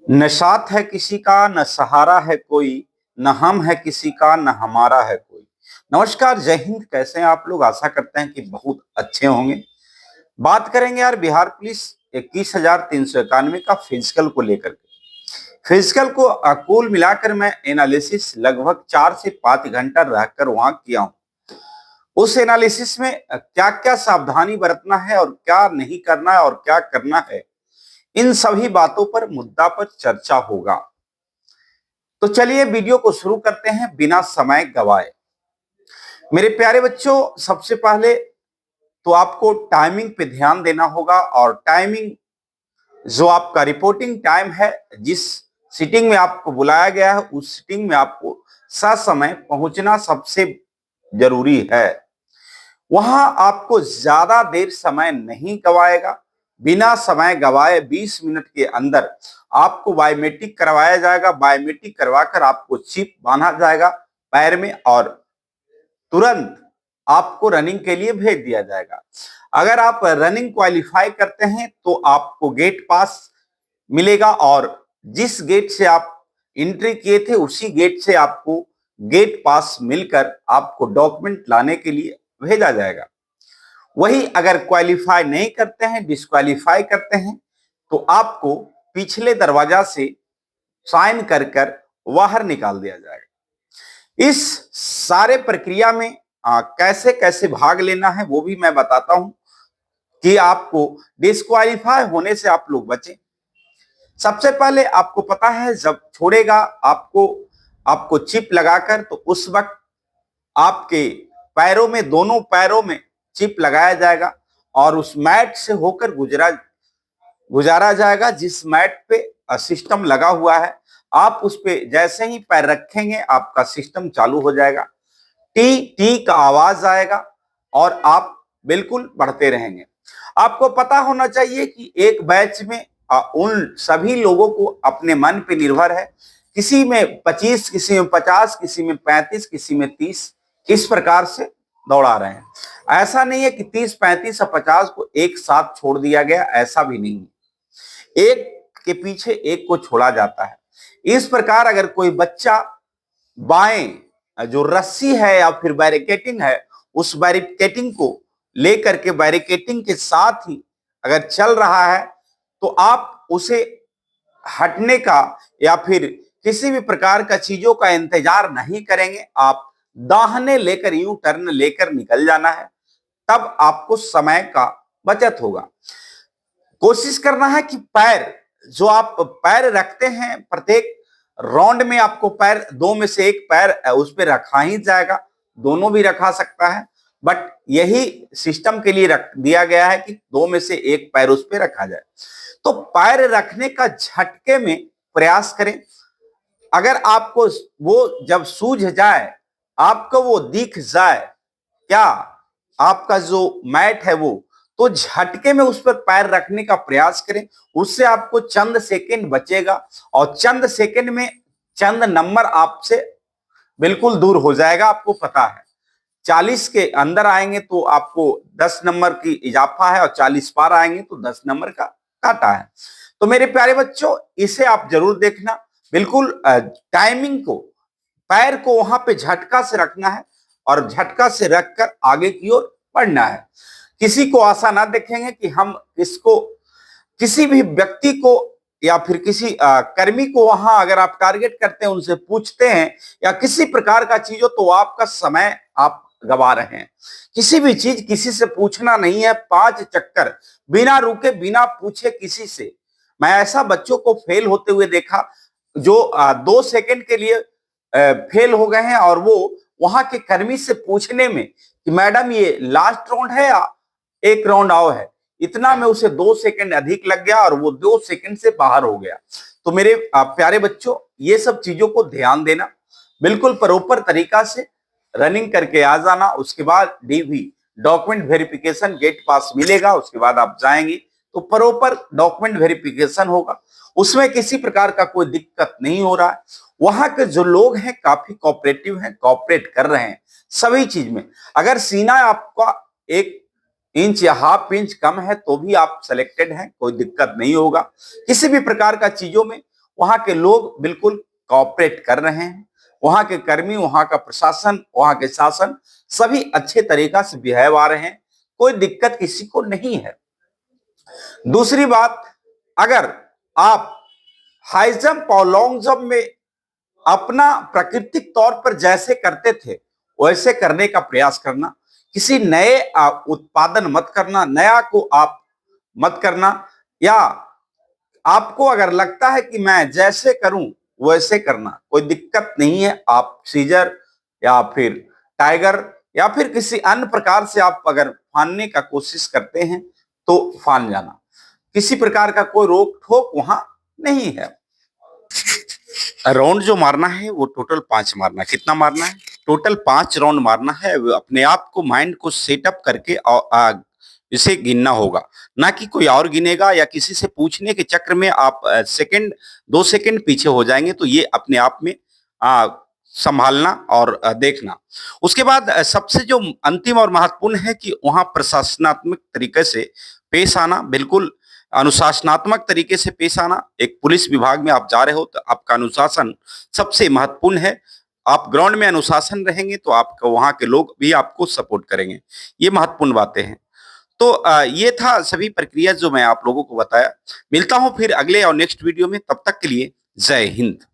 न साथ है किसी का, न सहारा है कोई, न हम है किसी का, न हमारा है कोई। नमस्कार, जय हिंद। कैसे हैं आप लोग? आशा करते हैं कि बहुत अच्छे होंगे। बात करेंगे यार बिहार पुलिस 21,391 का फिजिकल को लेकर के। फिजिकल को कुल मिलाकर मैं एनालिसिस लगभग 4 से 5 घंटा रहकर वहां किया हूं। उस एनालिसिस में क्या क्या सावधानी बरतना है और क्या नहीं करना है और क्या करना है, इन सभी बातों पर मुद्दा पर चर्चा होगा। तो चलिए वीडियो को शुरू करते हैं बिना समय गवाए। मेरे प्यारे बच्चों, सबसे पहले तो आपको टाइमिंग पे ध्यान देना होगा। और टाइमिंग जो आपका रिपोर्टिंग टाइम है, जिस सीटिंग में आपको बुलाया गया है उस सीटिंग में आपको ससमय पहुंचना सबसे जरूरी है। वहां आपको ज्यादा देर समय नहीं गवाएगा। बिना समय गवाए 20 मिनट के अंदर आपको बायोमेट्रिक करवाया जाएगा। बायोमेट्रिक करवाकर आपको चिप बांधा जाएगा पैर में और तुरंत आपको रनिंग के लिए भेज दिया जाएगा। अगर आप रनिंग क्वालिफाई करते हैं तो आपको गेट पास मिलेगा और जिस गेट से आप एंट्री किए थे उसी गेट से आपको गेट पास मिलकर आपको डॉक्यूमेंट लाने के लिए भेजा जाएगा। वही अगर क्वालिफाई नहीं करते हैं, डिस्क्वालीफाई करते हैं, तो आपको पिछले दरवाजा से साइन कर कर बाहर निकाल दिया जाएगा। इस सारे प्रक्रिया में कैसे कैसे भाग लेना है वो भी मैं बताता हूं कि आपको डिस्क्वालीफाई होने से आप लोग बचें। सबसे पहले आपको पता है, जब छोड़ेगा आपको आपको चिप लगाकर, तो उस वक्त आपके पैरों में, दोनों पैरों में चिप लगाया जाएगा और उस मैट से होकर गुजारा जाएगा। जिस मैट पे सिस्टम लगा हुआ है, आप उस पे जैसे ही पैर रखेंगे आपका सिस्टम चालू हो जाएगा। टी टी का आवाज आएगा और आप बिल्कुल बढ़ते रहेंगे। आपको पता होना चाहिए कि एक बैच में उन सभी लोगों को अपने मन पे निर्भर है। किसी में 25, किसी में 50, किसी में 35, किसी में 30, इस प्रकार से दौड़ा रहे हैं। ऐसा नहीं है कि 30, 35 और 50 को एक साथ छोड़ दिया गया, ऐसा भी नहीं है। एक के पीछे एक को छोड़ा जाता है। इस प्रकार अगर कोई बच्चा बाएं जो रस्सी है या फिर बैरिकेटिंग है, उस बैरिकेटिंग को लेकर के बैरिकेटिंग के साथ ही अगर चल रहा है, तो आप उसे हटने का या फिर किसी भी प्रकार का चीजों का इंतजार नहीं करेंगे। आप दाहिने लेकर, यू टर्न लेकर निकल जाना है, तब आपको समय का बचत होगा। कोशिश करना है कि पैर, जो आप पैर रखते हैं प्रत्येक राउंड में, आपको पैर, दो में से एक पैर उस पर रखा ही जाएगा। दोनों भी रखा सकता है, बट यही सिस्टम के लिए रख दिया गया है कि दो में से एक पैर उस पर रखा जाए। तो पैर रखने का झटके में प्रयास करें। अगर आपको वो जब सूझ जाए, आपको वो दिख जाए क्या आपका जो मैट है वो, तो झटके में उस पर पैर रखने का प्रयास करें। उससे आपको चंद सेकंड बचेगा और चंद सेकंड में चंद नंबर आपसे बिल्कुल दूर हो जाएगा। आपको पता है 40 के अंदर आएंगे तो आपको 10 नंबर की इजाफा है और 40 पार आएंगे तो 10 नंबर का काटा है। तो मेरे प्यारे बच्चों, इसे आप जरूर देखना। बिल्कुल टाइमिंग को, पैर को वहां पे झटका से रखना है और झटका से रखकर आगे की ओर बढ़ना है। किसी को आशा ना देखेंगे कि हम इसको, किसी भी व्यक्ति को या फिर किसी कर्मी को वहां अगर आप टारगेट करते हैं, उनसे पूछते हैं या किसी प्रकार का चीज हो, तो आपका समय आप गवा रहे हैं। किसी भी चीज किसी से पूछना नहीं है। 5 चक्कर बिना रुके, बिना पूछे किसी से। मैं ऐसा बच्चों को फेल होते हुए देखा जो 2 सेकंड के लिए फेल हो गए हैं और वो वहां के कर्मी से पूछने में कि मैडम ये लास्ट राउंड है या एक राउंड और है, इतना में उसे 2 सेकंड अधिक लग गया और वो 2 सेकंड से बाहर हो गया। तो मेरे प्यारे बच्चों, ये सब चीजों को ध्यान देना। बिल्कुल प्रॉपर तरीका से रनिंग करके आ जाना। उसके बाद डीवी, डॉक्यूमेंट वेरिफिकेशन, गेट पास मिलेगा। उसके बाद आप जाएंगे तो प्रॉपर डॉक्यूमेंट वेरिफिकेशन होगा। उसमें किसी प्रकार का कोई दिक्कत नहीं हो रहा है। वहां के जो लोग हैं काफी कोऑपरेटिव हैं, कोऑपरेट कर रहे हैं सभी चीज में। अगर सीना आपका 1 इंच या हाफ इंच कम है तो भी आप सिलेक्टेड हैं, कोई दिक्कत नहीं होगा। किसी भी प्रकार का चीजों में वहां के लोग बिल्कुल कॉपरेट कर रहे हैं। वहां के कर्मी, वहां का प्रशासन, वहां के शासन सभी अच्छे तरीका से बिहेव आ रहे हैं, कोई दिक्कत किसी को नहीं है। दूसरी बात, अगर आप हाई जंप और लॉन्ग जंप में अपना प्राकृतिक तौर पर जैसे करते थे वैसे करने का प्रयास करना, किसी नए उत्पादन मत करना, नया को आप मत करना, या आपको अगर लगता है कि मैं जैसे करूं वैसे करना, कोई दिक्कत नहीं है। आप सीजर या फिर टाइगर या फिर किसी अन्य प्रकार से आप अगर फानने का कोशिश करते हैं तो फान जाना, किसी प्रकार का कोई रोक ठोक वहां नहीं है। राउंड जो मारना है वो टोटल 5 मारना है। कितना मारना है? टोटल 5 राउंड मारना है। अपने आप को, माइंड को सेटअप करके इसे गिनना होगा, ना कि कोई और गिनेगा या किसी से पूछने के चक्कर में आप सेकंड 2 सेकंड पीछे हो जाएंगे। तो ये अपने आप में संभालना और देखना। उसके बाद सबसे जो अंतिम और महत्वपूर्ण है कि वहां प्रशासनात्मक तरीके से पेश आना, बिल्कुल अनुशासनात्मक तरीके से पेश आना। एक पुलिस विभाग में आप जा रहे हो तो आपका अनुशासन सबसे महत्वपूर्ण है। आप ग्राउंड में अनुशासन रहेंगे तो आपका वहां के लोग भी आपको सपोर्ट करेंगे। ये महत्वपूर्ण बातें हैं। तो ये था सभी प्रक्रिया जो मैं आप लोगों को बताया। मिलता हूं फिर अगले और नेक्स्ट वीडियो में, तब तक के लिए जय हिंद।